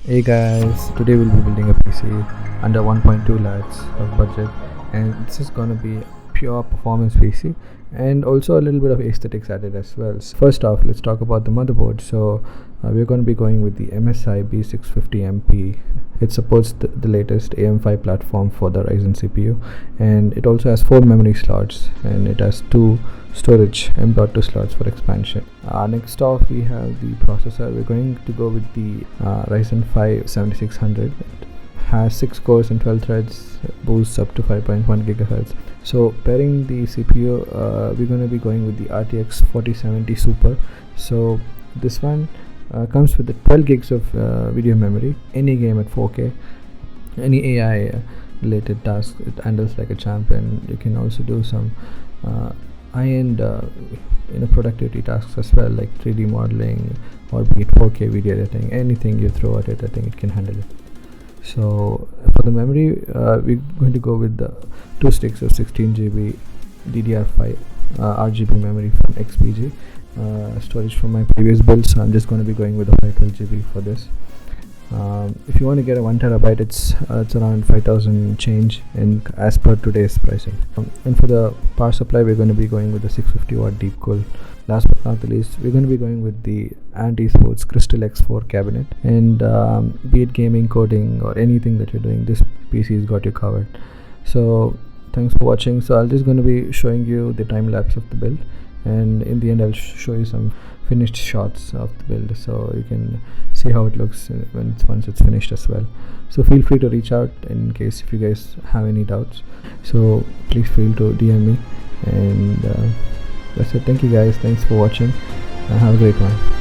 Hey guys, today we'll be building a PC under 1.2 lakhs of budget, and this is gonna be a pure performance PC and also a little bit of aesthetics added as well. So first off, let's talk about the motherboard. So we're going to be going with the MSI B650MP. It supports the latest AM5 platform for the Ryzen CPU, and it also has 4 memory slots, and it has 2 storage M.2 slots for expansion. Next off, we have the processor. We're going to go with the Ryzen 5 7600. It has 6 cores and 12 threads, boosts up to 5.1 gigahertz. So pairing the CPU, we're going to be going with the RTX 4070 Super. So this one comes with the 12 gigs of video memory, any game at 4K, any AI related tasks it handles like a champion. You can also do some high-end productivity tasks as well, like 3D modeling or be it 4K video editing. Anything you throw at it, I think it can handle it. So for the memory, we're going to go with the 2 sticks of 16 GB DDR5 RGB memory from XPG. Storage from my previous build, so I'm just going to be going with the 512 GB for this. If you want to get a 1 terabyte, it's around 5,000 change in as per today's pricing. And for the power supply, we're going to be going with the 650 watt deep cool. Last but not the least, we're going to be going with the anti-sports Crystal X4 cabinet. And be it gaming, coding, or anything that you're doing, this PC's got you covered. So thanks for watching. So I'm just going to be showing you the time lapse of the build, and in the end I'll show you some finished shots of the build, so you can see how it looks once it's finished as well. So feel free to reach out in case if you guys have any doubts, so please feel to DM me. And that's it. Thank you guys, thanks for watching, and have a great one.